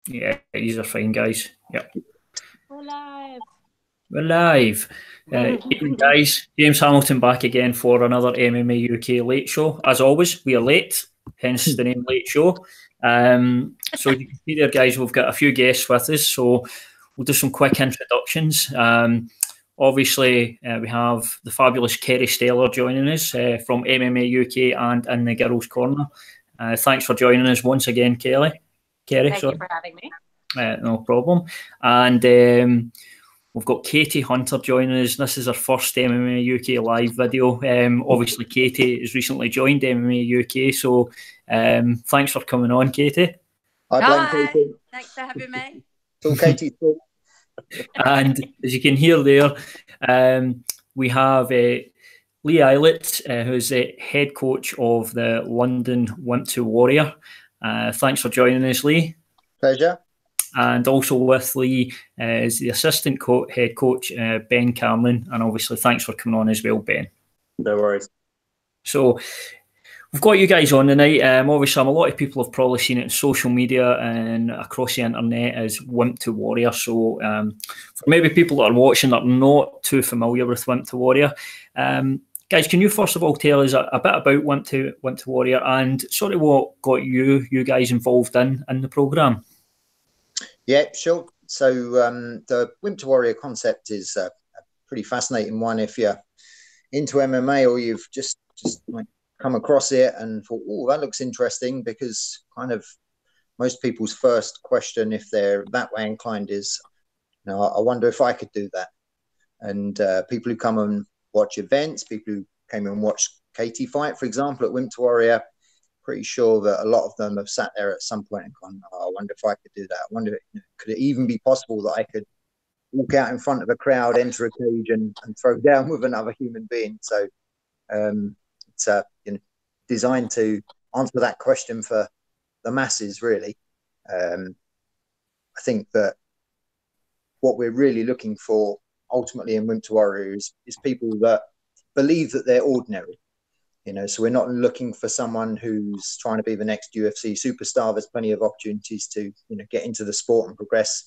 Yeah, these are fine, guys. Yep. We're live. We're live. Evening, guys. James Hamilton back again for another MMA UK late show. As always, we are late, hence the name Late Show. So you can see there, guys, we've got a few guests with us, so we'll do some quick introductions. Obviously, we have the fabulous Kerry Steller joining us from MMA UK and in the Girls' Corner. Thanks for joining us once again, Kerry. Thank you for having me. No problem. And we've got Katie Hunter joining us. This is our first MMA UK live video. Obviously, Katie has recently joined MMA UK, so thanks for coming on, Katie. Hi. Thanks for having me. So, Katie. And as you can hear there, we have Lee Aylett, who's the head coach of the London Wimp2Warrior. Thanks for joining us, Lee. Pleasure. And also with Lee is the assistant head coach, Ben Cameron. And obviously, thanks for coming on as well, Ben. No worries. So we've got you guys on tonight. Obviously, a lot of people have probably seen it in social media and across the internet as Wimp2Warrior. So for maybe people that are watching that are not too familiar with Wimp2Warrior, guys, can you first of all tell us a bit about Wimp2Warrior and sort of what got you guys involved in the programme? Yeah, sure. So the Wimp2Warrior concept is a pretty fascinating one if you're into MMA or you've just like come across it and thought, oh, that looks interesting, because kind of most people's first question, if they're that way inclined, is, you know, I wonder if I could do that. And people who come and watch events, people who came and watched Katie fight, for example, at Wimp2Warrior, pretty sure that a lot of them have sat there at some point and gone, oh, I wonder if I could do that. I wonder, could it even be possible that I could walk out in front of a crowd, enter a cage and throw down with another human being? So it's designed to answer that question for the masses, really. I think that what we're really looking for ultimately in Wimp2Warrior is people that believe that they're ordinary. You know, so we're not looking for someone who's trying to be the next UFC superstar. There's plenty of opportunities to, you know, get into the sport and progress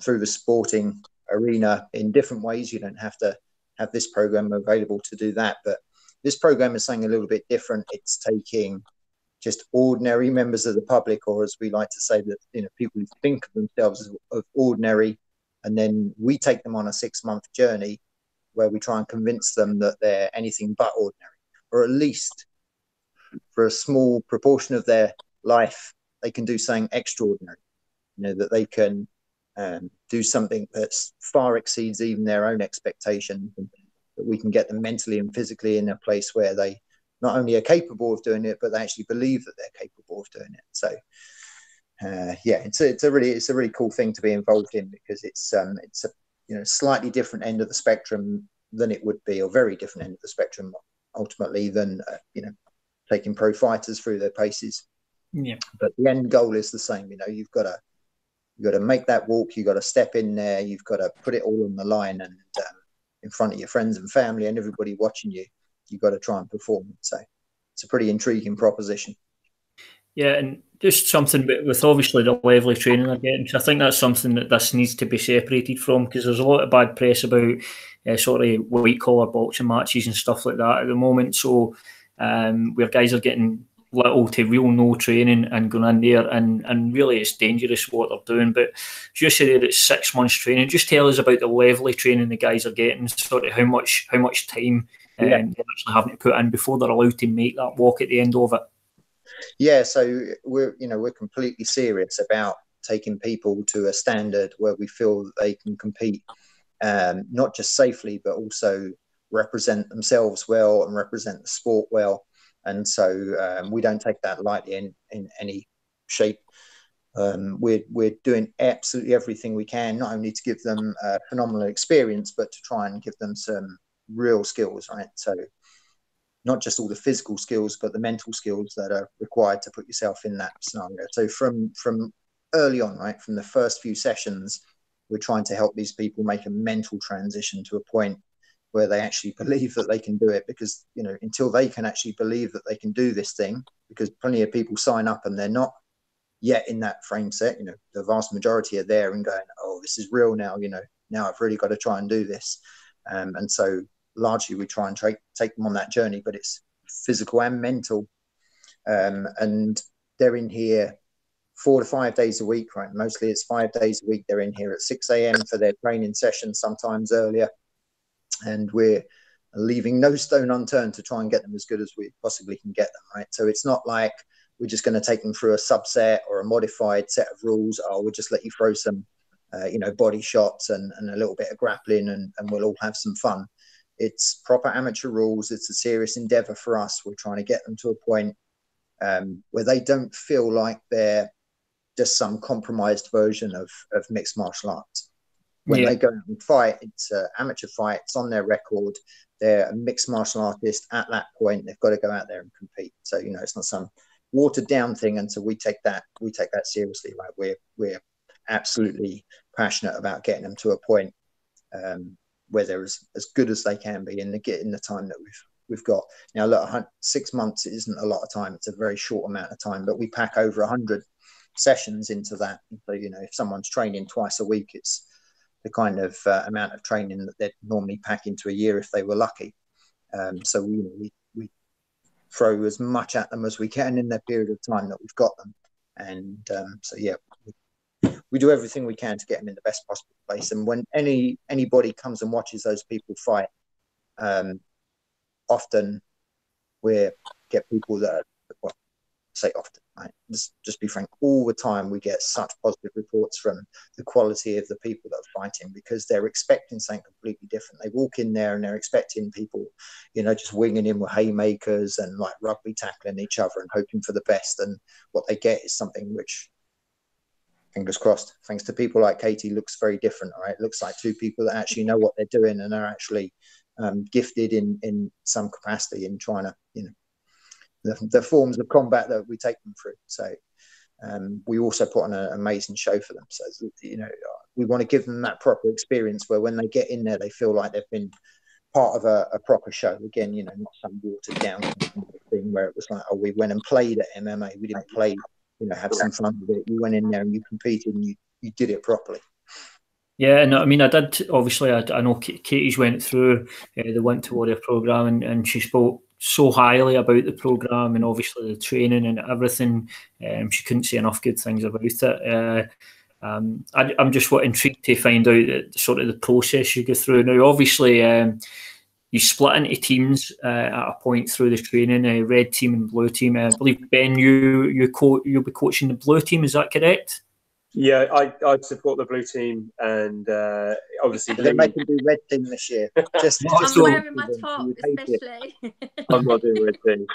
through the sporting arena in different ways. You don't have to have this program available to do that. But this program is something a little bit different. It's taking just ordinary members of the public, or as we like to say, that, you know, people who think of themselves as ordinary, and then we take them on a 6-month journey where we try and convince them that they're anything but ordinary, or at least for a small proportion of their life, they can do something extraordinary. You know, that they can do something that far exceeds even their own expectations, and that we can get them mentally and physically in a place where they not only are capable of doing it, but they actually believe that they're capable of doing it. So, yeah, it's a really cool thing to be involved in, because it's a, you know, slightly different end of the spectrum than it would be, or very different end of the spectrum ultimately than you know, taking pro fighters through their paces. Yeah. But the end goal is the same. You know, you've got to make that walk. You've got to step in there. You've got to put it all on the line, and in front of your friends and family and everybody watching you, you've got to try and perform. So it's a pretty intriguing proposition. Yeah, and just something with obviously the level of training they're getting. So I think that's something that this needs to be separated from, because there's a lot of bad press about sort of white collar boxing matches and stuff like that at the moment. So where guys are getting little to real no training and going in there, and really it's dangerous what they're doing. But just say that it's 6 months training. Just tell us about the level of training the guys are getting, sort of how much time they're actually having to put in before they're allowed to make that walk at the end of it. Yeah, so we're completely serious about taking people to a standard where we feel that they can compete, not just safely, but also represent themselves well and represent the sport well. And so we don't take that lightly in any shape. We're doing absolutely everything we can, not only to give them a phenomenal experience, but to try and give them some real skills, right? So not just all the physical skills, but the mental skills that are required to put yourself in that scenario. So from early on, right, from the first few sessions, we're trying to help these people make a mental transition to a point where they actually believe that they can do it. Because, you know, until they can actually believe that they can do this thing, because plenty of people sign up and they're not yet in that frame set. The vast majority are there and going, oh, this is real now. Now I've really got to try and do this. And so largely we try and take them on that journey, but it's physical and mental. And they're in here 4 to 5 days a week, right? Mostly it's 5 days a week. They're in here at 6 a.m. for their training sessions, sometimes earlier. And we're leaving no stone unturned to try and get them as good as we possibly can get them, right? So it's not like we're just going to take them through a subset or a modified set of rules. Oh, we'll just let you throw some, body shots and a little bit of grappling and we'll all have some fun. It's proper amateur rules. It's a serious endeavor for us. We're trying to get them to a point where they don't feel like they're just some compromised version of mixed martial arts. When they go out and fight, it's an amateur fight. It's on their record. They're a mixed martial artist at that point. They've got to go out there and compete. So, it's not some watered down thing. And so we take that seriously. Like we're absolutely passionate about getting them to a point where they're as good as they can be in the time that we've got. Now, look, 6 months isn't a lot of time. It's a very short amount of time, but we pack over 100 sessions into that. So, if someone's training twice a week, it's the kind of amount of training that they'd normally pack into a year if they were lucky. So we throw as much at them as we can in that period of time that we've got them. And we do everything we can to get them in the best possible place. And when anybody comes and watches those people fight, often we get people that are, say often, right? Just be frank, all the time we get such positive reports from the quality of the people that are fighting, because they're expecting something completely different. They walk in there and they're expecting people, just winging in with haymakers and like rugby tackling each other and hoping for the best. And what they get is something which, fingers crossed, thanks to people like Katie, looks very different, right? It looks like two people that actually know what they're doing and are actually gifted in some capacity in trying to, the forms of combat that we take them through. So we also put on an amazing show for them. So, we want to give them that proper experience where when they get in there, they feel like they've been part of a proper show. Again, not some watered down thing where it was like, oh, we went and played at MMA. We didn't play, have some fun with it. You went in there and you competed and you did it properly. Yeah, and I mean, I did, obviously, I know Katie's went through the Wimp2Warrior program and she spoke so highly about the program and obviously the training and everything. She couldn't say enough good things about it. I'm just intrigued to find out sort of the process you go through. Now, obviously, you split into teams at a point through the training, red team and blue team. I believe, Ben, you'll be coaching the blue team, is that correct? Yeah, I support the blue team, and obviously they're making do red team this year. I'm wearing my top, especially. I'm not doing red team.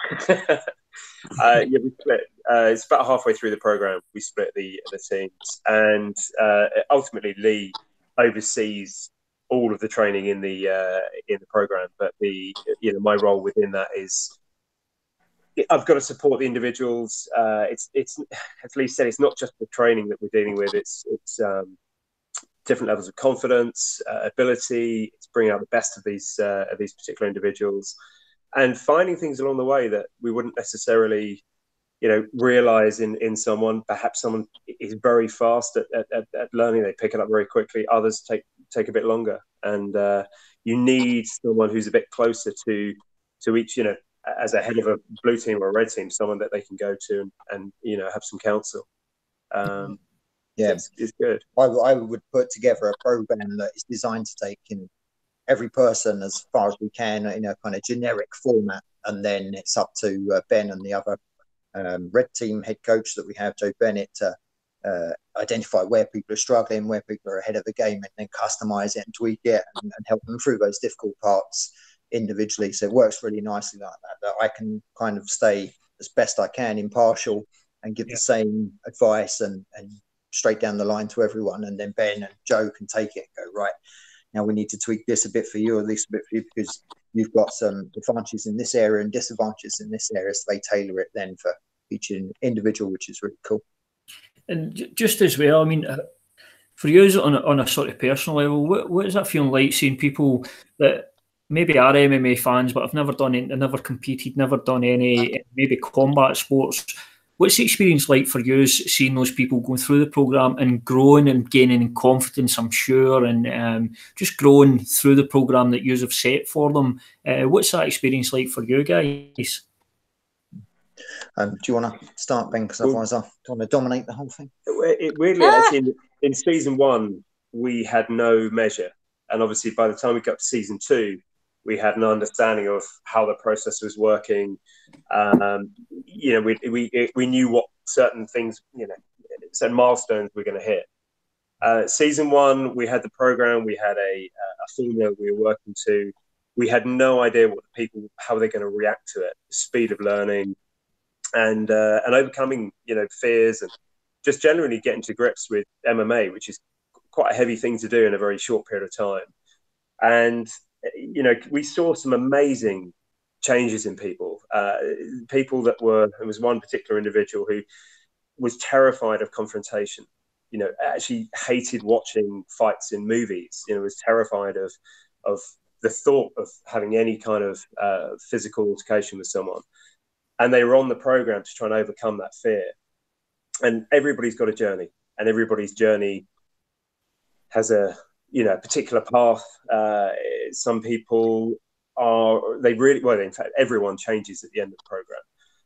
We split. It's about halfway through the program. We split the teams, and ultimately Lee oversees all of the training in the program. But my role within that is, I've got to support the individuals. It's as Lee said, it's not just the training that we're dealing with. It's different levels of confidence, ability. It's bringing out the best of these particular individuals, and finding things along the way that we wouldn't necessarily, realize in someone. Perhaps someone is very fast at learning; they pick it up very quickly. Others take a bit longer, and you need someone who's a bit closer to each, as a head of a blue team or a red team, someone that they can go to and have some counsel. It's good. I would put together a program that is designed to take in every person as far as we can in a kind of generic format, and then it's up to Ben and the other red team head coach that we have, Joe Bennett, to identify where people are struggling, where people are ahead of the game, and then customize it and tweak it and help them through those difficult parts individually. So it works really nicely like that I can kind of stay as best I can impartial and give the same advice and straight down the line to everyone, and then Ben and Joe can take it and go, right, now we need to tweak this a bit for you or this a bit for you because you've got some advantages in this area and disadvantages in this area, so they tailor it then for each individual, which is really cool. And just as well, I mean, for you on a sort of personal level, what is that feeling like, seeing people that maybe are MMA fans but have never done it, never competed, never done any maybe combat sports, What's the experience like for you, seeing those people going through the programme and growing and gaining in confidence, I'm sure, and just growing through the programme that you have set for them? What's that experience like for you guys? Do you want to start, Ben? Because otherwise I want to dominate the whole thing. Weirdly, actually, in season 1, we had no measure. And obviously, by the time we got to season 2, we had an understanding of how the process was working. You know, we knew what certain things, you know, certain milestones we're going to hit. Season 1, we had the program, we had a formula we were working to. We had no idea what the people, how they're going to react to it, the speed of learning, and overcoming, you know, fears, and just generally getting to grips with MMA, which is quite a heavy thing to do in a very short period of time. And you know, we saw some amazing changes in people. People that were, there was one particular individual who was terrified of confrontation. You know, actually hated watching fights in movies. You know, was terrified of the thought of having any kind of physical altercation with someone. And they were on the program to try and overcome that fear. And everybody's got a journey, and everybody's journey has a, you know, particular path. Some people in fact, everyone changes at the end of the program.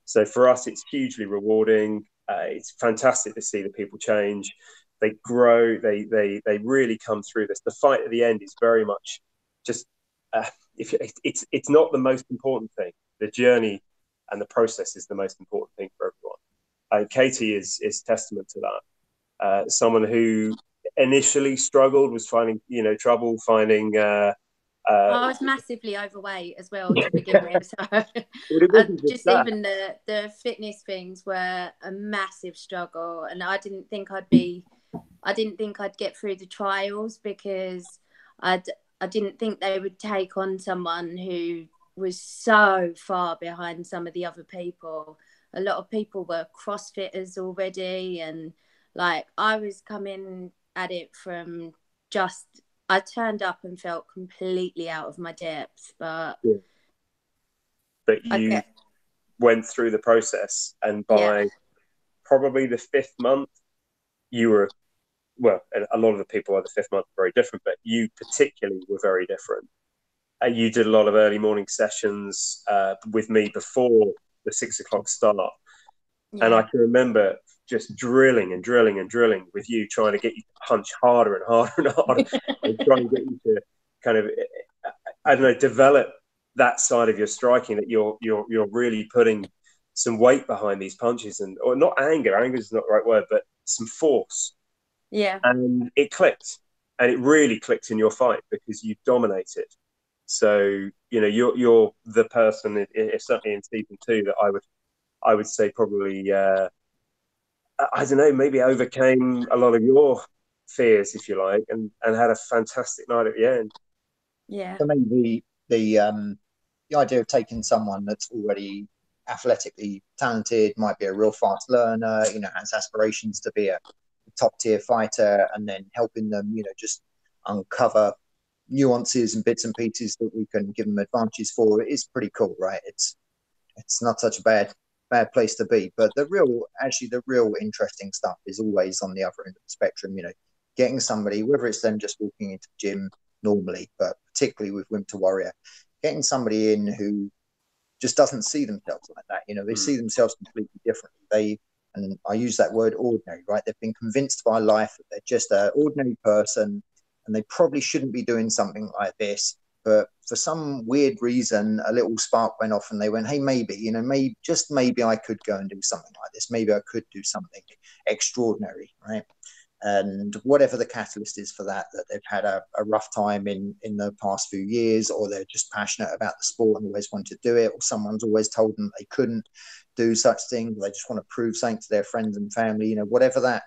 So for us, it's hugely rewarding. It's fantastic to see the people change. They grow. They really come through this. The fight at the end is very much just, it's not the most important thing. The journey and the process is the most important thing for everyone. Katie is testament to that. Someone who initially struggled, was finding, you know, trouble finding. I was massively overweight as well to begin with, so even the fitness things were a massive struggle, and I didn't think I'd get through the trials because I didn't think they would take on someone who was so far behind some of the other people. A lot of people were CrossFitters already, and like I was coming at it from just, I turned up and felt completely out of my depth, but you went through the process, and by probably the 5th month, you were, well, a lot of the people at the 5th month were very different, but you particularly were very different. You did a lot of early morning sessions with me before the 6 o'clock start. And I can remember just drilling with you, trying to get you to punch harder and harder and harder, and trying to get you to kind of, I don't know, develop that side of your striking, that you're really putting some weight behind these punches, and, or not anger is not the right word, but some force. Yeah. And it clicked, and it really clicked in your fight because you dominated. So, you know, you're the person, certainly in season 2, that I would say probably, I don't know, maybe overcame a lot of your fears, if you like, and had a fantastic night at the end. Yeah. For me, the idea of taking someone that's already athletically talented, might be a real fast learner, you know, has aspirations to be a top tier fighter, and then helping them, you know, just uncover nuances and bits and pieces that we can give them advantages for, it is pretty cool, right? It's not such a bad place to be. But the real interesting stuff is always on the other end of the spectrum, you know, getting somebody, whether it's them just walking into the gym normally, but particularly with Wimp2Warrior, getting somebody in who just doesn't see themselves like that. You know, they see themselves completely differently. And I use that word ordinary, right? They've been convinced by life that they're just an ordinary person and they probably shouldn't be doing something like this. But for some weird reason, a little spark went off and they went, hey, maybe, you know, maybe I could go and do something like this. Maybe I could do something extraordinary, right? And whatever the catalyst is for that they've had a rough time in the past few years, or they're just passionate about the sport and always want to do it, or someone's always told them they couldn't do such things, they just want to prove something to their friends and family, you know, whatever that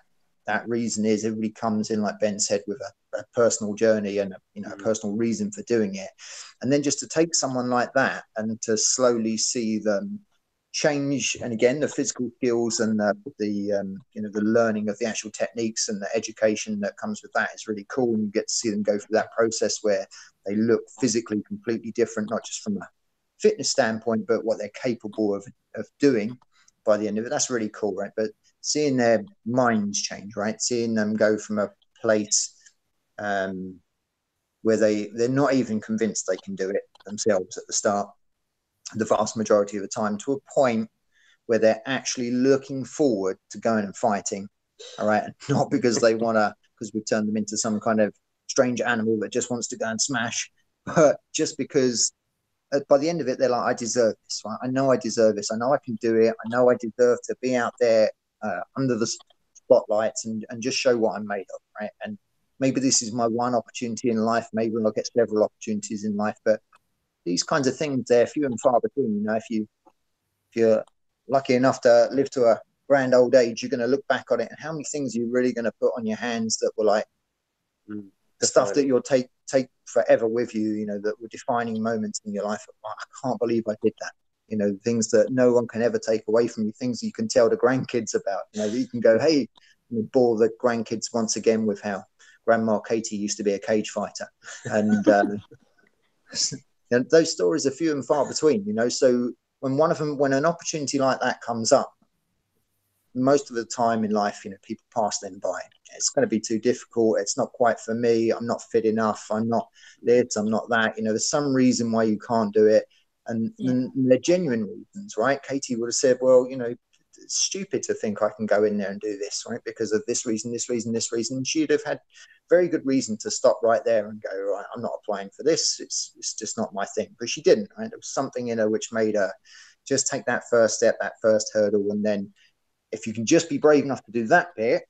reason is, everybody comes in, like Ben said, with a personal journey and a personal reason for doing it. And then just to take someone like that and to slowly see them change, and again the physical skills and the learning of the actual techniques and the education that comes with that is really cool. And you get to see them go through that process where they look physically completely different, not just from a fitness standpoint, but what they're capable of doing. by the end of it. That's really cool, right? But seeing their minds change, right? Seeing them go from a place where they're not even convinced they can do it themselves at the start, the vast majority of the time, to a point where they're actually looking forward to going and fighting, all right? And not because they want to, because we've turned them into some kind of strange animal that just wants to go and smash, but just because by the end of it, they're like, I deserve this, right? I know I deserve this. I know I can do it. I know I deserve to be out there under the spotlights and just show what I'm made of, right? And maybe this is my one opportunity in life. Maybe I'll get several opportunities in life, but these kinds of things, they're few and far between. You know, if you're lucky enough to live to a grand old age, you're going to look back on it, and how many things are you really going to put on your hands that were like the stuff that you'll take forever with you, you know, that were defining moments in your life. I can't believe I did that. You know, things that no one can ever take away from you, things you can tell the grandkids about, you know, that you can go, hey, and bore the grandkids once again with how Grandma Katie used to be a cage fighter. And those stories are few and far between, you know. So when an opportunity like that comes up, most of the time in life, you know, people pass them by. It's going to be too difficult. It's not quite for me. I'm not fit enough. I'm not this. I'm not that. You know, there's some reason why you can't do it. And they're genuine reasons, right? Katie would have said, well, you know, it's stupid to think I can go in there and do this, right? Because of this reason, this reason, this reason. And she'd have had very good reason to stop right there and go, right, I'm not applying for this. It's just not my thing. But she didn't, right? There was something in her which made her just take that first step, that first hurdle. And then if you can just be brave enough to do that bit,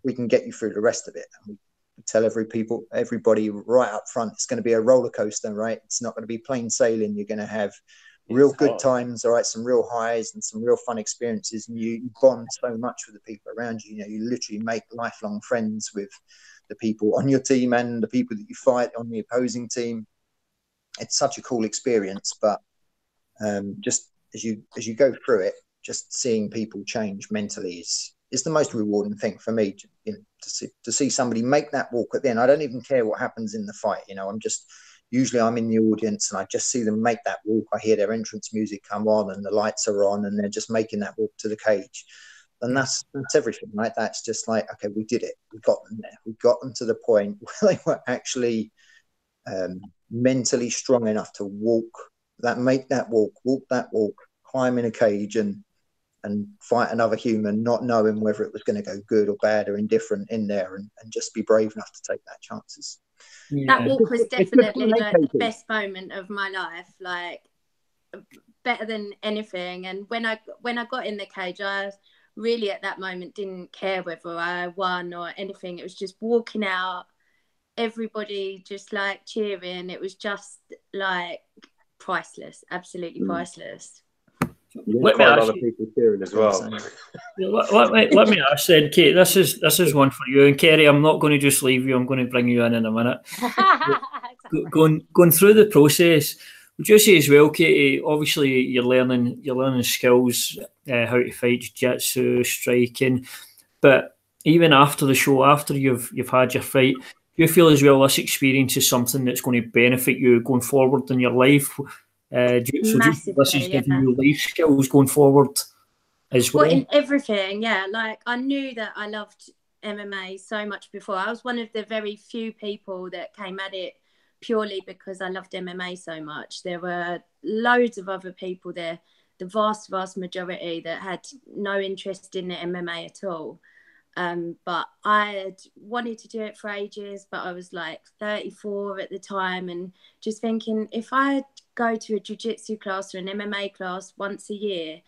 we can get you through the rest of it. And we tell everybody right up front, it's going to be a roller coaster, right? It's not going to be plain sailing. You're going to have real good times, all right, some real highs and some real fun experiences. And you bond so much with the people around you. You know, you literally make lifelong friends with the people on your team and the people that you fight on the opposing team. It's such a cool experience. But just as you go through it, just seeing people change mentally is the most rewarding thing for me, you know, to see somebody make that walk at the end. I don't even care what happens in the fight. You know, usually I'm in the audience and I just see them make that walk. I hear their entrance music come on and the lights are on and they're just making that walk to the cage. And that's everything, right? That's just like, okay, we did it. We got them there. We got them to the point where they were actually mentally strong enough to make that walk, climb in a cage and fight another human, not knowing whether it was going to go good or bad or indifferent in there, and just be brave enough to take that chances. That walk was definitely like the best moment of my life, like better than anything. And when I got in the cage, I really at that moment didn't care whether I won or anything. It was just walking out, everybody just like cheering. It was just like priceless, absolutely priceless. Let me ask people cheering as well. Let me ask then, Kate. This is one for you, and Kerry. I'm not going to just leave you. I'm going to bring you in a minute. Going through the process, would you say as well, Katie? Obviously, you're learning skills, how to fight, jiu-jitsu, striking. But even after the show, after you've had your fight, do you feel as well this experience is something that's going to benefit you going forward in your life? This is giving you life skills going forward as well. In everything, yeah. Like I knew that I loved MMA so much before. I was one of the very few people that came at it purely because I loved MMA so much. There were loads of other people there, the vast majority that had no interest in the MMA at all. But I had wanted to do it for ages, but I was like 34 at the time and just thinking if I go to a jiu-jitsu class or an MMA class once a year,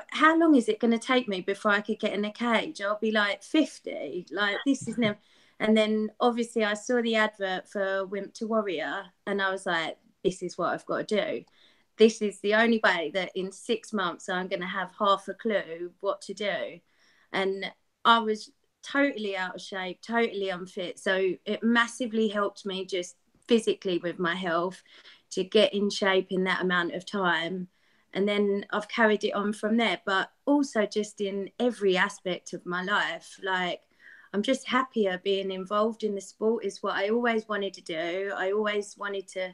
how long is it going to take me before I could get in a cage? I'll be like 50. Like this is never. And then obviously I saw the advert for Wimp2Warrior and I was like, this is what I've got to do. This is the only way that in 6 months I'm going to have half a clue what to do. And I was totally out of shape, totally unfit. So it massively helped me just physically with my health to get in shape in that amount of time. And then I've carried it on from there, but also just in every aspect of my life. Like I'm just happier being involved in the sport is what I always wanted to do. I always wanted to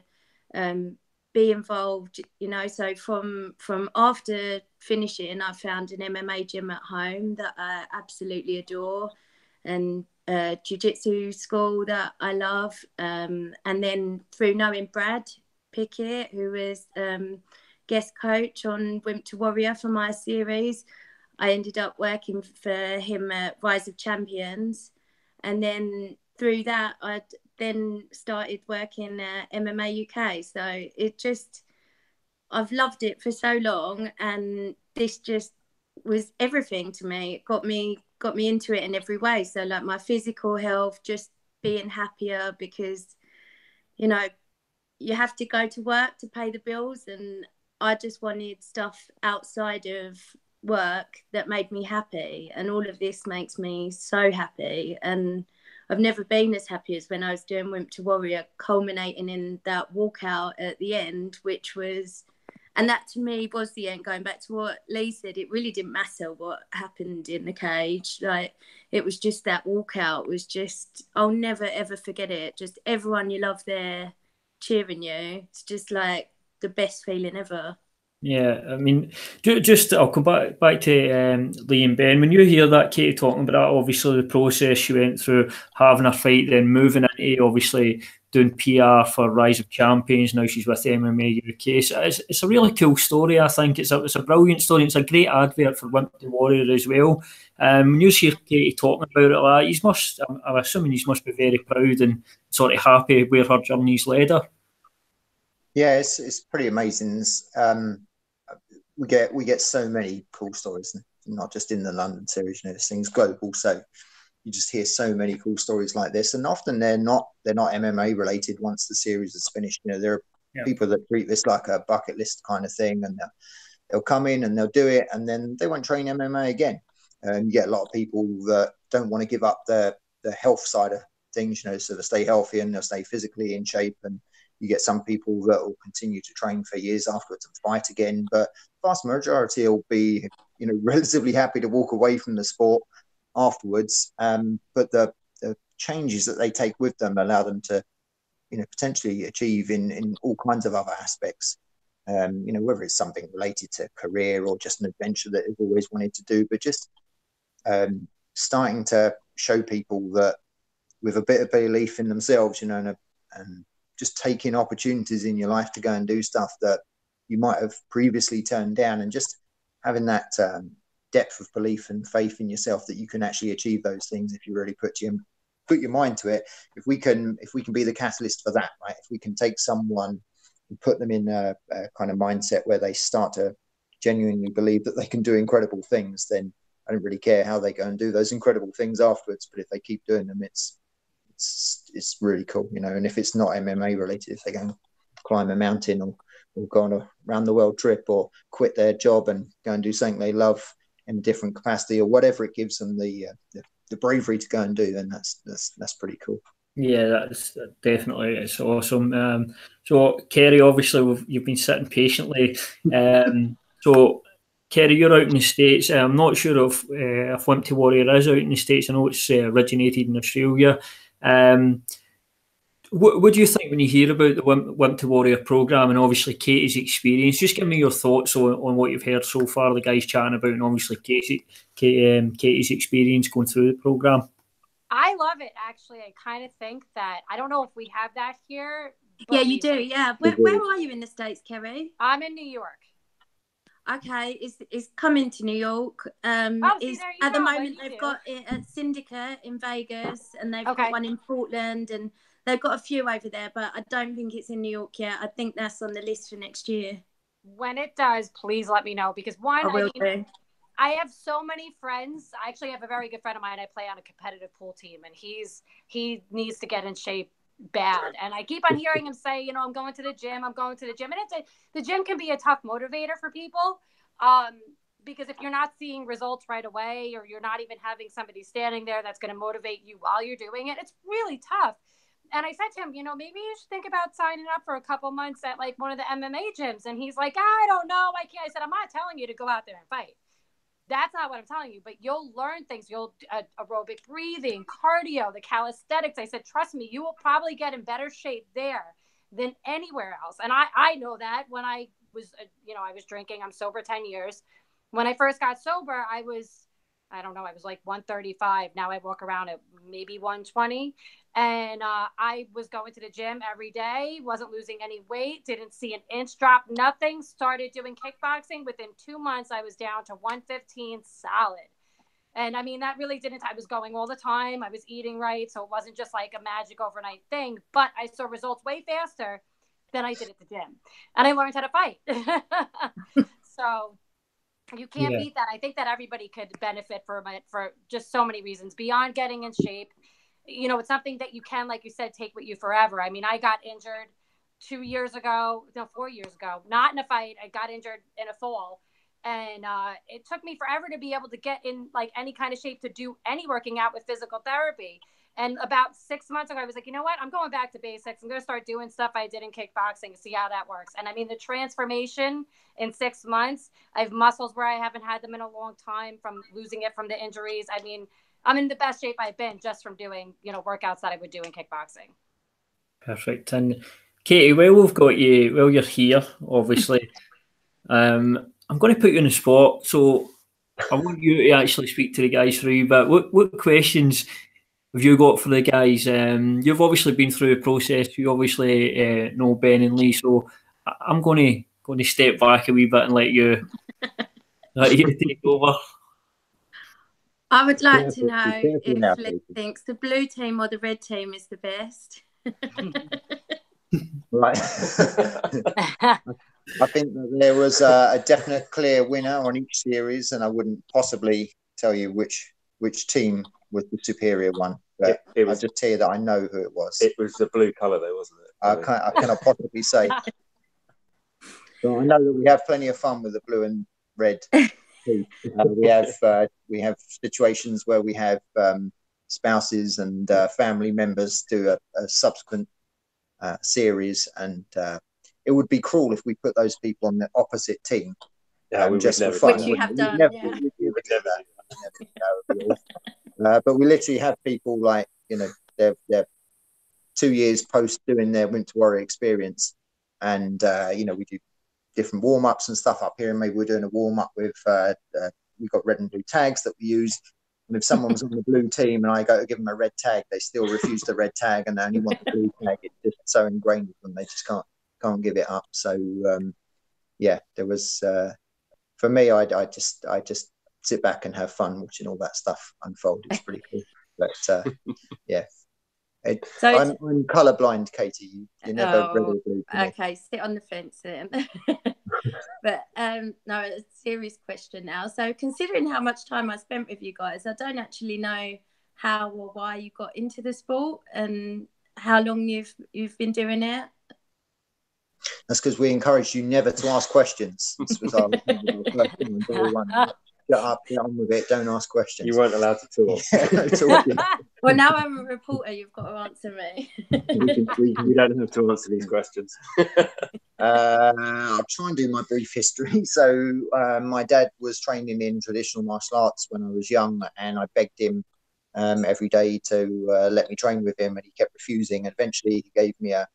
be involved, you know. So from after finishing, I found an MMA gym at home that I absolutely adore, and jiu-jitsu school that I love, and then through knowing Brad Pickett, who was guest coach on Wimp2Warrior for my series, I ended up working for him at Rise of Champions, and then through that I'd then started working at MMA UK. So I've loved it for so long, and this just was everything to me. It got me into it in every way. So like my physical health, just being happier, because, you know, you have to go to work to pay the bills, and I just wanted stuff outside of work that made me happy, and all of this makes me so happy. And I've never been as happy as when I was doing Wimp2Warrior, culminating in that walkout at the end, which was, and that to me was the end. Going back to what Lee said, it really didn't matter what happened in the cage. Like, it was just that walkout was just, I'll never ever forget it. Just everyone you love there cheering you. It's just like the best feeling ever. Yeah, I mean, just I'll come back to Lee and Ben. When you hear that, Katie, talking about that, obviously the process she went through, having a fight, then moving into obviously doing PR for Rise of Champions. Now she's with MMA UK. So it's a really cool story. I think it's a brilliant story. It's a great advert for Wimp2Warrior as well. When you hear Katie talking about it like that, I'm assuming you must be very proud and sort of happy where her journey's led her. Yeah, it's pretty amazing. We get so many cool stories, not just in the London series. You know, this thing's global, so you just hear so many cool stories like this, and often they're not MMA related. Once the series is finished, you know, there are people that treat this like a bucket list kind of thing, and they'll come in and they'll do it, and then they won't train MMA again. And you get a lot of people that don't want to give up the health side of things, you know, so they stay healthy and they'll stay physically in shape. And you get some people that will continue to train for years afterwards and fight again, but the vast majority will be, you know, relatively happy to walk away from the sport afterwards. But the changes that they take with them allow them to, you know, potentially achieve in all kinds of other aspects. You know, whether it's something related to career or just an adventure that they've always wanted to do, but just starting to show people that with a bit of belief in themselves, you know, and just taking opportunities in your life to go and do stuff that you might have previously turned down, and just having that depth of belief and faith in yourself that you can actually achieve those things if you really put your mind to it. If we can be the catalyst for that, right? If we can take someone and put them in a kind of mindset where they start to genuinely believe that they can do incredible things, then I don't really care how they go and do those incredible things afterwards. But if they keep doing them, it's really cool, you know. And if it's not MMA related, if they go and climb a mountain or go on a round the world trip or quit their job and go and do something they love in a different capacity or whatever it gives them the bravery to go and do, then that's pretty cool. Yeah, that's definitely, it's awesome. So Kerry, obviously you've been sitting patiently. So Kerry, you're out in the States. I'm not sure if Wimp2Warrior is out in the States. I know it's originated in Australia. What do you think when you hear about the Wimp2Warrior program and obviously Katie's experience? Just give me your thoughts on what you've heard so far, the guys chatting about, and obviously Katie's experience going through the program. I love it, actually. I kind of think that, I don't know if we have that here. Yeah, you do. Yeah. Where are you in the States, Kerry? I'm in New York. Okay, it's coming to New York. At the moment they've got it at Syndicate in Vegas, and they've got one in Portland, and they've got a few over there, but I don't think it's in New York yet. I think that's on the list for next year. When it does, please let me know, because I have so many friends. I actually have a very good friend of mine. I play on a competitive pool team, and he needs to get in shape bad. And I keep on hearing him say, you know, I'm going to the gym. And the gym can be a tough motivator for people. Because if you're not seeing results right away, or you're not even having somebody standing there that's going to motivate you while you're doing it, it's really tough. And I said to him, you know, maybe you should think about signing up for a couple months at like one of the MMA gyms. And he's like, I don't know. I can't. I said, I'm not telling you to go out there and fight. That's not what I'm telling you, but you'll learn things. You'll aerobic breathing, cardio, the calisthenics. I said, trust me, you will probably get in better shape there. than anywhere else. And I know that when I was, I was drinking. I'm sober 10 years. When I first got sober, I was like 135. Now I walk around at maybe 120. And I was going to the gym every day, wasn't losing any weight, didn't see an inch drop, nothing. Started doing kickboxing. Within 2 months, I was down to 115 solid. And I mean, that really I was going all the time. I was eating right. So it wasn't just like a magic overnight thing, but I saw results way faster than I did at the gym. And I learned how to fight. So you can't beat that. I think that everybody could benefit from it for just so many reasons beyond getting in shape. It's something that you can, like you said, take with you forever. I mean, I got injured 4 years ago, not in a fight. I got injured in a fall. And it took me forever to be able to get in like any kind of shape to do any working out with physical therapy. And about 6 months ago, I was like, you know what? I'm going back to basics. I'm going to start doing stuff I did in kickboxing, see how that works. And I mean, the transformation in 6 months, I have muscles where I haven't had them in a long time from losing it from the injuries. I mean, I'm in the best shape I've been just from doing, workouts that I would do in kickboxing. Perfect. And Katie, we've got you, you're here, obviously. I'm going to put you on the spot. So I want you to actually speak to the guys for you, but what questions have you got for the guys? You've obviously been through a process. You obviously know Ben and Lee. So I'm going to step back a wee bit and let you take over. I would like to know if Lee thinks the blue team or the red team is the best. Right. I think that there was a definite clear winner on each series, and I wouldn't possibly tell you which team was the superior one. But I'll just tell you that I know who it was. It was the blue colour, though, wasn't it? I cannot possibly say. So I know that we have plenty of fun with the blue and red. We have situations where we have spouses and family members do a subsequent series, and it would be cruel if we put those people on the opposite team. Just for fun. Which you have done. But we literally have people like, they're 2 years post doing their Wimp2Warrior experience, and we do different warm-ups and stuff up here, and maybe we're doing a warm-up with we've got red and blue tags that we use, and if someone's on the blue team and I go to give them a red tag, they still refuse the red tag and they only want the blue tag. It's just so ingrained with them, they just can't give it up. So there was for me, I just sit back and have fun watching all that stuff unfold. It's pretty cool. But I'm colourblind, Katie. You never red or blue. Okay, sit on the fence then. But no, a serious question now. So considering how much time I spent with you guys, I don't actually know how or why you got into the sport and how long you've been doing it. That's because we encouraged you never to ask questions. This was our first thing on day one. Shut up, get on with it, don't ask questions. You weren't allowed to talk. Well, now I'm a reporter, you've got to answer me. You don't have to answer these questions. I'll try and do my brief history. So my dad was training in traditional martial arts when I was young, and I begged him every day to let me train with him, and he kept refusing. And eventually he gave me a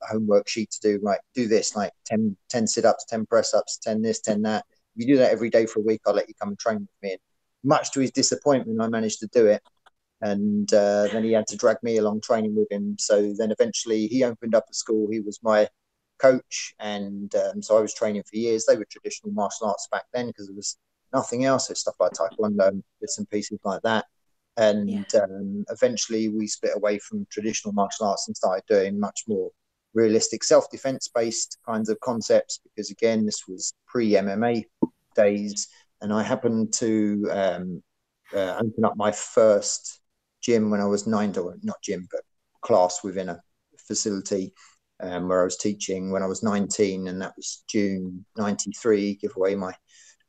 homework sheet to do, like, do this, like 10 sit-ups, 10 press-ups, 10 this, 10 that. If you do that every day for a week, I'll let you come and train with me. And much to his disappointment, I managed to do it. And then he had to drag me along training with him. So then eventually he opened up a school. He was my coach. And so I was training for years. They were traditional martial arts back then because there was nothing else. So stuff like taekwondo, bits and pieces like that. And eventually we split away from traditional martial arts and started doing much more realistic self-defense based kinds of concepts, because again, this was pre-MMA days, and I happened to open up my first gym when I was 9, or not gym, but class within a facility where I was teaching when I was 19, and that was June 93, give away my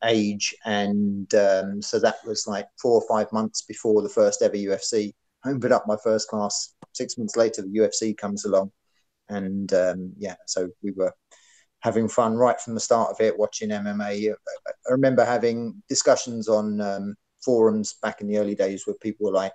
age. And so that was like 4 or 5 months before the first ever UFC. I opened up my first class. 6 months later, the UFC comes along. And so we were having fun right from the start of it, watching MMA. I remember having discussions on forums back in the early days where people were like,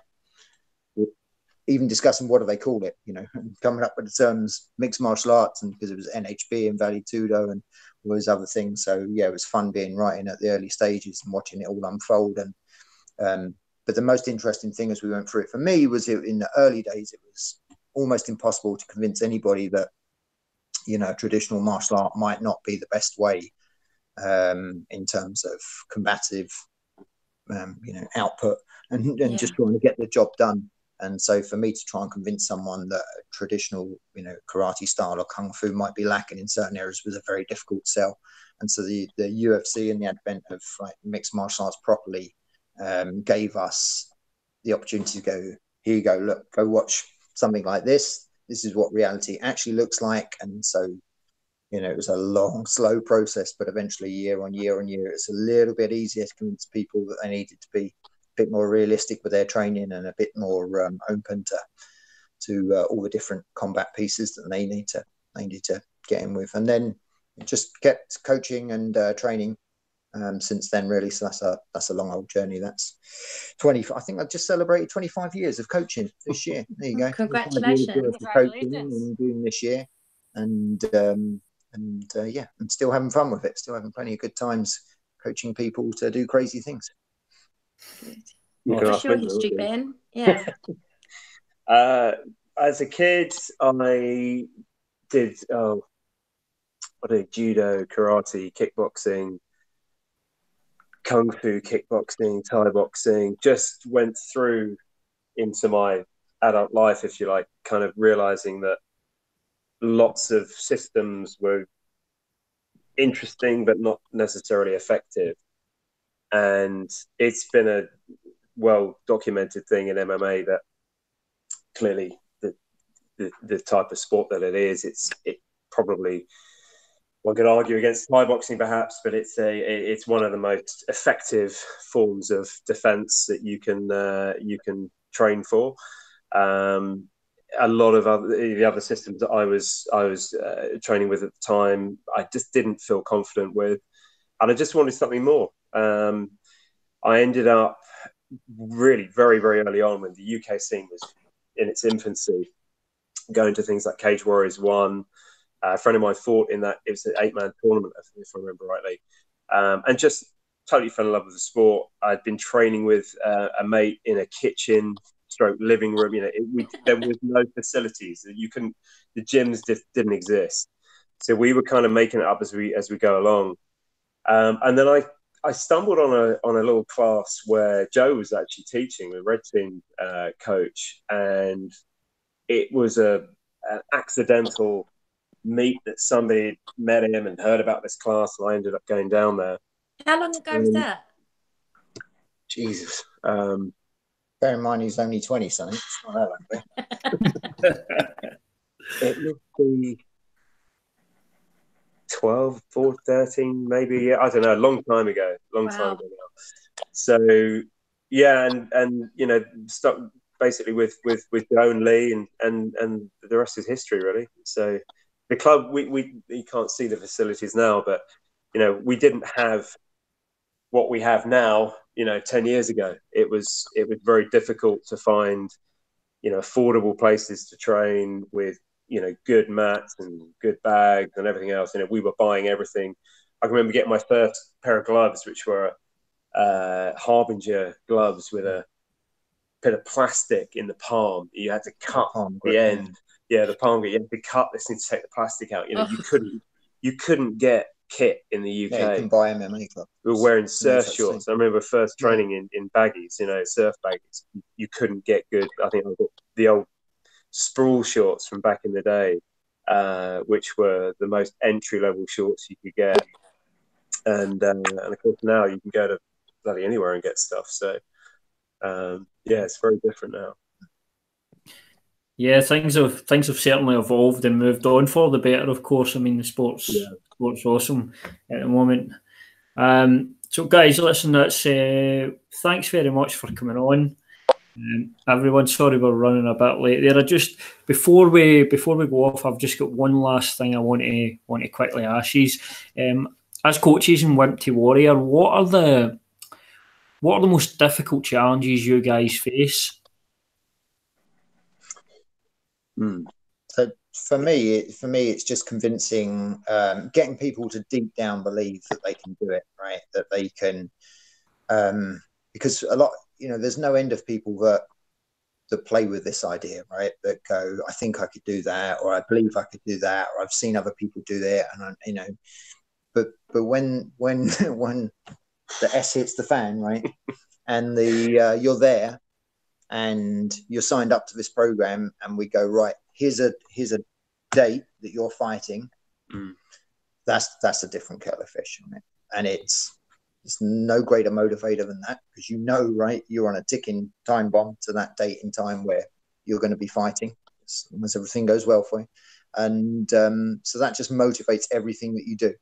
even discussing what do they call it, you know, and coming up with the terms mixed martial arts, and because it was NHB and Vale Tudo and all those other things. So yeah, it was fun being writing at the early stages and watching it all unfold. And but the most interesting thing as we went through it for me was in the early days, it was almost impossible to convince anybody that, you know, traditional martial art might not be the best way in terms of combative, you know, output and just trying to get the job done. And so for me to try and convince someone that a traditional, you know, karate style or kung fu might be lacking in certain areas was a very difficult sell. And so the UFC and the advent of like mixed martial arts properly gave us the opportunity to go, here you go, look, go watch something like this. This is what reality actually looks like. And so, you know, it was a long, slow process, but eventually year on year on year, it's a little bit easier to convince people that they needed to be bit more realistic with their training and a bit more open to all the different combat pieces that they need to get in with, and then just kept coaching and training since then, really. So that's a long old journey. That's 20. I think I just celebrated 25 years of coaching this year. There you go. Congratulations! And doing this year, and yeah, and still having fun with it. Still having plenty of good times coaching people to do crazy things. What's your history, Ben? Yeah. As a kid, I did judo, karate, kickboxing, kung fu, kickboxing, Thai boxing. Just went through into my adult life, if you like, kind of realizing that lots of systems were interesting but not necessarily effective. And it's been a well-documented thing in MMA that clearly the type of sport that it is, it probably, one could argue against Thai boxing perhaps, but it's one of the most effective forms of defense that you can train for. A lot of the other systems that I was training with at the time, I just didn't feel confident with, and I just wanted something more. I ended up really very, very early on, when the UK scene was in its infancy, going to things like Cage Warriors 1. A friend of mine fought in that. It was an 8-man tournament, if I remember rightly, and just totally fell in love with the sport. I'd been training with a mate in a kitchen stroke living room. You know, there was no facilities. You couldn't. The gyms just didn't exist. So we were kind of making it up as we go along. And then I stumbled on a little class where Joe was actually teaching, the Red Team coach, and it was an accidental meet that somebody met him and heard about this class, and I ended up going down there. How long ago was that? Jesus. Bear in mind he's only 20 something. It's not that long. It would be 12, 14, 13, maybe. Yeah, I don't know. A long time ago. Time ago now. So yeah, and you know, stuck basically with Joe and Lee, and the rest is history, really. So the club, you can't see the facilities now, but you know, we didn't have what we have now. You know, 10 years ago, it was very difficult to find, you know, affordable places to train with, you know, good mats and good bags and everything else. You know, we were buying everything. I can remember getting my first pair of gloves, which were Harbinger gloves with a bit of plastic in the palm. You had to cut the end. Yeah, the palm grip. You had to cut this thing to take the plastic out. You know, you couldn't get kit in the UK. Yeah, you can buy MMA clubs. We were wearing surf shorts. I remember first training in baggies, you know, surf baggies. You couldn't get good. I think I got the old sprawl shorts from back in the day, which were the most entry level shorts you could get. And of course now you can go to bloody anywhere and get stuff. So yeah, it's very different now. Yeah, things have certainly evolved and moved on for the better, of course. I mean, the sport's awesome at the moment. So guys, listen, that's thanks very much for coming on. Everyone, sorry we're running a bit late there. Just before we go off, I've just got one last thing I want to quickly ask you. As coaches in Wimp2Warrior, what are the most difficult challenges you guys face? So for me, it's just convincing, getting people to deep down believe that they can do it, right? That they can, because a lot, there's no end of people that play with this idea, right? That go, I think I could do that, or I believe I could do that, or I've seen other people do that, and but when the S hits the fan, right, and you're there, and you're signed up to this program, and we go, right, here's a date that you're fighting. That's a different kettle of fish, right? And it's no greater motivator than that, because right, you're on a ticking time bomb to that date in time where you're going to be fighting, as long as everything goes well for you. And so that just motivates everything that you do.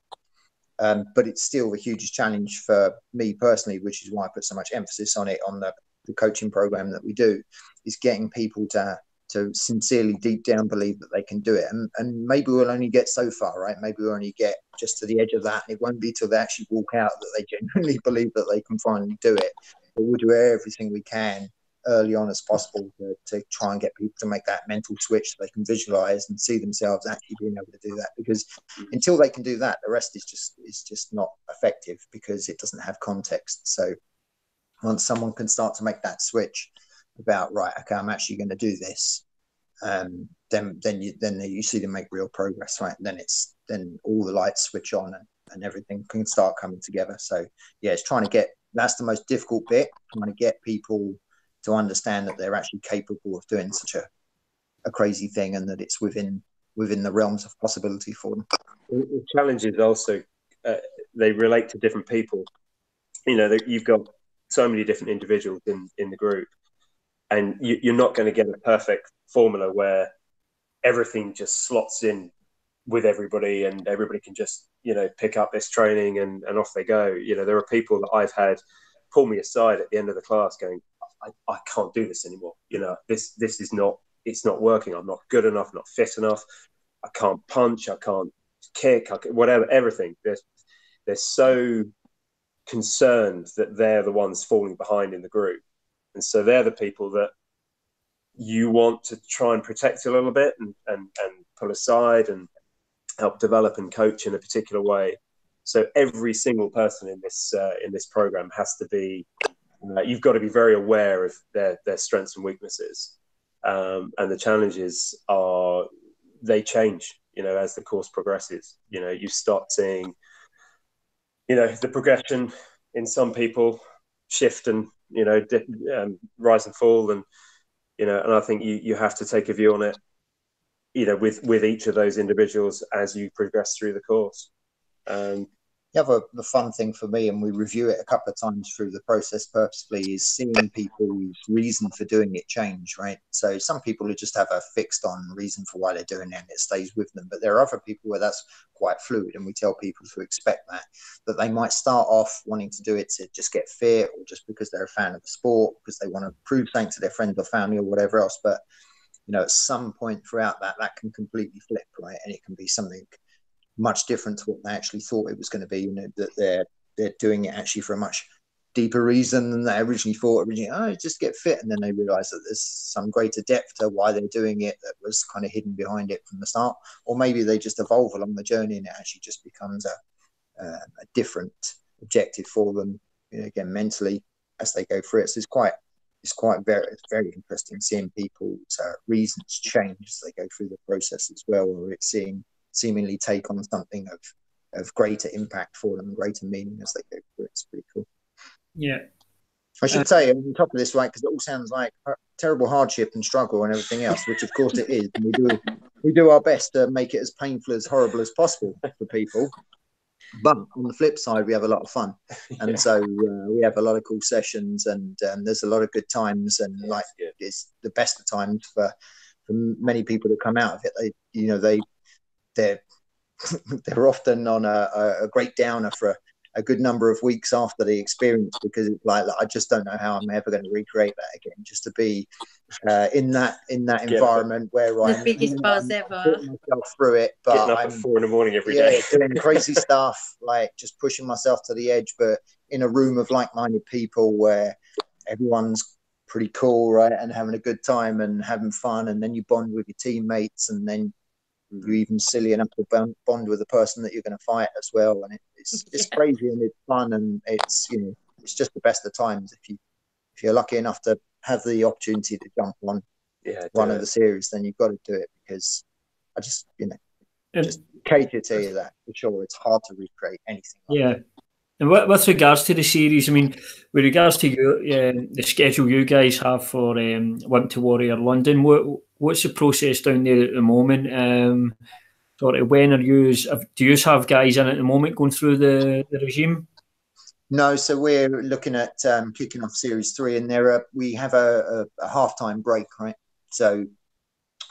But it's still the hugest challenge for me personally, which is why I put so much emphasis on it, on the coaching program that we do, is getting people to sincerely deep down believe that they can do it. And maybe we'll only get so far, right? Maybe we'll only get just to the edge of that. And it won't be till they actually walk out that they genuinely believe that they can finally do it. But we'll do everything we can early on as possible to try and get people to make that mental switch so they can visualize and see themselves actually being able to do that. Because until they can do that, the rest is just not effective, because it doesn't have context. So once someone can start to make that switch about, right, okay, I'm actually going to do this, then you see them make real progress, right? Then all the lights switch on and everything can start coming together. So yeah, that's the most difficult bit, trying to get people to understand that they're actually capable of doing such a crazy thing, and that it's within the realms of possibility for them. The challenge is also they relate to different people. You've got so many different individuals in the group, and you're not going to get a perfect formula where everything just slots in with everybody and everybody can just pick up this training and off they go. There are people that I've had pull me aside at the end of the class going, I can't do this anymore. This is not, it's not working. I'm not good enough, not fit enough. I can't punch, I can't kick, whatever, everything. They're so concerned that they're the ones falling behind in the group. And so they're the people that you want to try and protect a little bit and pull aside and help develop and coach in a particular way. So every single person in this program has to be, you've got to be very aware of their strengths and weaknesses. And the challenges they change, as the course progresses. You start seeing, the progression in some people shift and, rise and fall. And, and I think you have to take a view on it, with each of those individuals as you progress through the course. The fun thing for me, and we review it a couple of times through the process purposefully, is seeing people's reason for doing it change, right? So some people who just have a fixed on reason for why they're doing it and it stays with them. But there are other people where that's quite fluid, and we tell people to expect that they might start off wanting to do it to just get fit, or just because they're a fan of the sport, because they want to prove something to their friends or family or whatever else. But, at some point throughout that can completely flip, right? And it can be something much different to what they actually thought it was going to be, that they're doing it actually for a much deeper reason than they originally thought. Just get fit, and then they realize that there's some greater depth to why they're doing it that was kind of hidden behind it from the start. Or maybe they just evolve along the journey and it actually just becomes a different objective for them, again, mentally, as they go through it. So it's very interesting seeing people's reasons change as they go through the process as well, or it's seemingly take on something of greater impact for them, greater meaning as they go through it. It's pretty cool. Yeah. I should say on top of this, right, because it all sounds like terrible hardship and struggle and everything else, which of course it is. And we do our best to make it as painful, as horrible as possible for people. But on the flip side, we have a lot of fun. And so we have a lot of cool sessions, and there's a lot of good times, and it's the best of times for many people that come out of it. They're often on a great downer for a good number of weeks after the experience, because it's like, I just don't know how I'm ever going to recreate that again, just to be in that environment where I'm the biggest buzz ever, myself through it, but getting up at 4 a.m. every day, doing crazy stuff, like just pushing myself to the edge, but in a room of like-minded people where everyone's pretty cool, right? And having a good time and having fun, and then you bond with your teammates, and then you're even silly enough to bond with the person that you're going to fight as well. And it's crazy and it's fun, and it's it's just the best of times. If you're lucky enough to have the opportunity to jump on one of the series, then you've got to do it, because I just just cater to you that for sure. It's hard to recreate anything like that. And with regards to the series, I mean, with regards to the schedule you guys have for Wimp2Warrior London, what's the process down there at the moment? Sort of when do you have guys in at the moment going through the regime? No, so we're looking at kicking off Series 3, and we have a half-time break, right? So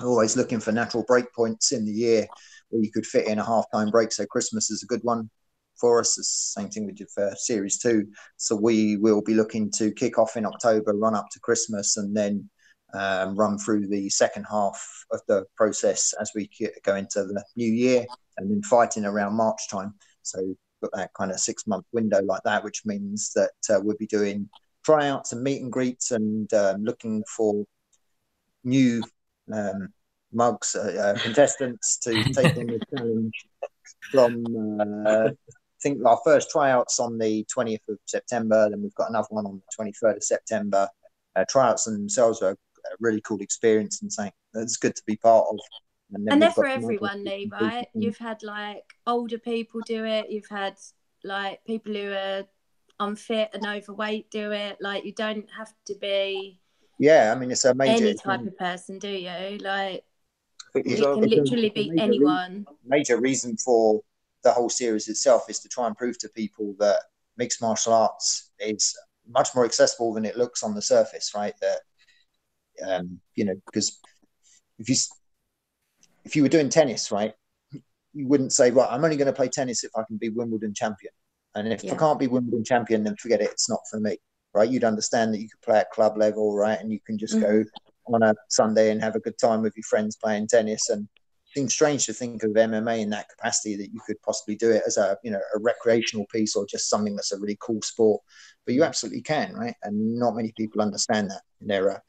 we're always looking for natural break points in the year where you could fit in a half-time break. So Christmas is a good one for us. It's the same thing we did for Series 2. So we will be looking to kick off in October, run up to Christmas, and then run through the second half of the process as we go into the new year, and then fighting around March time. So got that kind of 6-month window like that, which means that we'll be doing tryouts and meet and greets, and looking for new contestants to take on the challenge from I think our first tryouts on the 20th of September, then we've got another one on the 23rd of September. Tryouts themselves are a really cool experience and something that's good to be part of. And they're for everyone, Lee, right? You've had like older people do it. You've had like people who are unfit and overweight do it. Like, you don't have to be I mean, it's a major any type of person, do you? Like, it can literally be anyone. Major reason for the whole series itself is to try and prove to people that mixed martial arts is much more accessible than it looks on the surface, right? That because if you were doing tennis, right, you wouldn't say, right, I'm only going to play tennis if I can be Wimbledon champion, and if I can't be Wimbledon champion, then forget it, it's not for me, right? You'd understand that you could play at club level, right, and you can just go on a Sunday and have a good time with your friends playing tennis. And it seems strange to think of MMA in that capacity, that you could possibly do it as a recreational piece or just something that's a really cool sport. But you absolutely can, right? And not many people understand that. And there are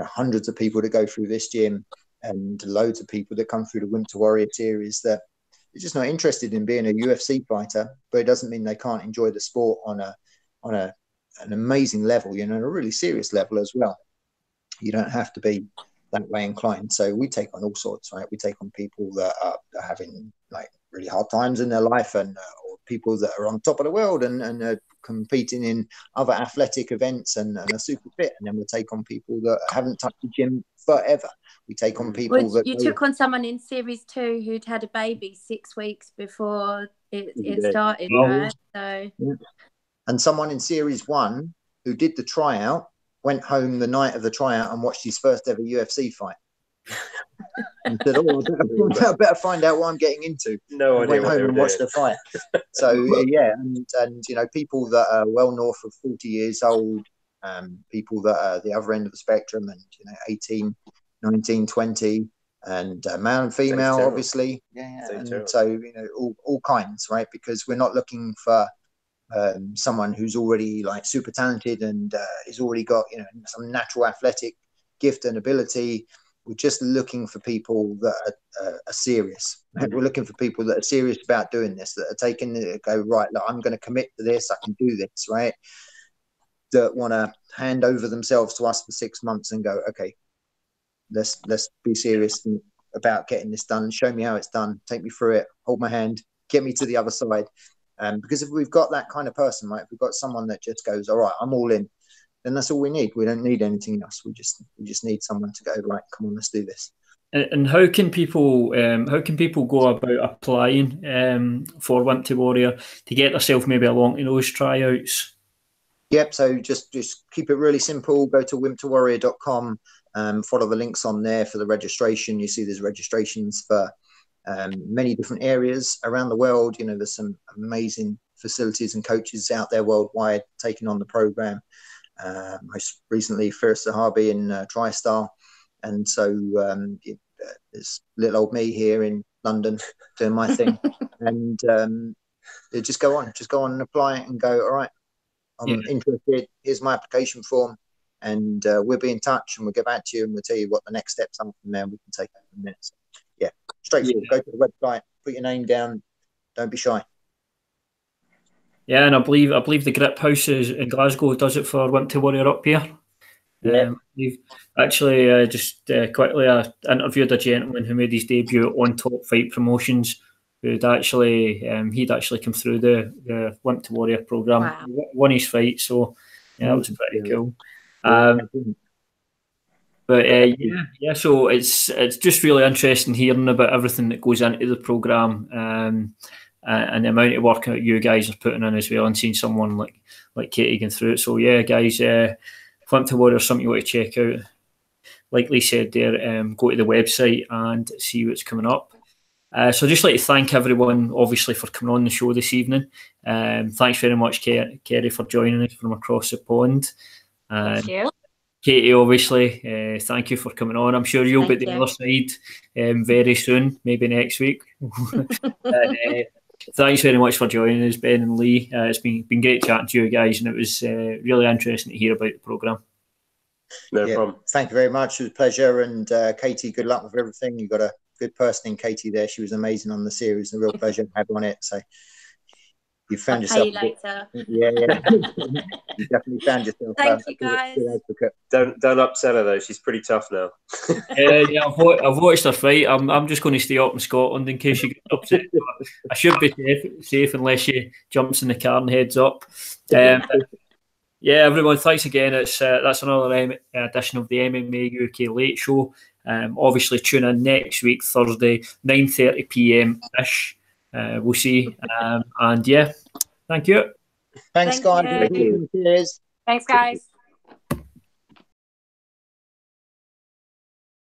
hundreds of people that go through this gym, and loads of people that come through the Wimp2Warrior series that are just not interested in being a UFC fighter, but it doesn't mean they can't enjoy the sport on an amazing level, a really serious level as well. You don't have to be that way inclined. So we take on all sorts, right? We take on people that are having like really hard times in their life, and or people that are on top of the world and are competing in other athletic events and are super fit. And then we'll take on people that haven't touched the gym forever. We take on people that... You took on someone in Series 2 who'd had a baby 6 weeks before it started, right? So... And someone in Series 1 who did the tryout went home the night of the tryout and watched his first ever UFC fight. And said, I better find out what I'm getting into. No idea. Went home and watched the fight. So and people that are well north of 40 years old, people that are the other end of the spectrum, and 18, 19, 20, and male and female, obviously. And so all kinds, right? Because we're not looking for someone who's already like super talented and has already got some natural athletic gift and ability. We're just looking for people that are serious. We're looking for people that are serious about doing this, that are taking it, go, right, look, I'm going to commit to this, I can do this, right? That want to hand over themselves to us for 6 months and go, okay, let's be serious about getting this done. Show me how it's done. Take me through it. Hold my hand. Get me to the other side. Because if we've got that kind of person, right, if we've got someone that just goes, all right, I'm all in, then that's all we need. We don't need anything else. We just need someone to go, right, come on, let's do this. And how can people go about applying for Wimp2Warrior to get themselves maybe along to those tryouts? Yep. So just keep it really simple. Go to Wimp2Warrior.com. Follow the links on there for the registration. You see there's registrations for many different areas around the world. There's some amazing facilities and coaches out there worldwide taking on the program. Most recently, Firas Zahabi in Tristar. And so there's little old me here in London doing my thing. And just go on and apply and go, all right, I'm interested. Here's my application form. and we'll be in touch, and we'll get back to you, and we'll tell you what the next steps are from there. We can take it from there. So, yeah, straightforward. Go to the website, put your name down. Don't be shy. Yeah, and I believe the Grip House in Glasgow does it for Wimp2Warrior up here. Yeah. We've actually just quickly I interviewed a gentleman who made his debut on Top Fight Promotions, who'd actually he'd actually come through the Wimp2Warrior program. Wow. Won his fight, so yeah, that was pretty cool. So it's just really interesting hearing about everything that goes into the program. And the amount of work that you guys are putting in as well, and seeing someone like Katie going through it. So yeah, guys, Wimp2Warrior is something you want to check out. Like Lee said there, go to the website and see what's coming up. So I'd just like to thank everyone, obviously, for coming on the show this evening. Thanks very much, Kerry, for joining us from across the pond. Thank you. Katie, obviously, thank you for coming on. I'm sure you'll be at the other side very soon, maybe next week. Thanks very much for joining us, Ben and Lee. It's been great chatting to you guys, and it was really interesting to hear about the programme. No problem. Thank you very much. It was a pleasure. And Katie, good luck with everything. You've got a good person in Katie there. She was amazing on the series. A real pleasure to have on it. So you found yourself. Pay you later. Yeah. You definitely found yourself. Thank you, guys. Don't upset her though. She's pretty tough now. Yeah, I've watched her fight. I'm just going to stay up in Scotland in case she gets upset. I should be safe unless she jumps in the car and heads up. Yeah, everyone, thanks again. It's that's another edition of the MMA UK Late Show. Obviously, tune in next week, Thursday, 9:30 p.m. ish. We'll see. And yeah, thank you. Thanks, guys. Thanks, guys.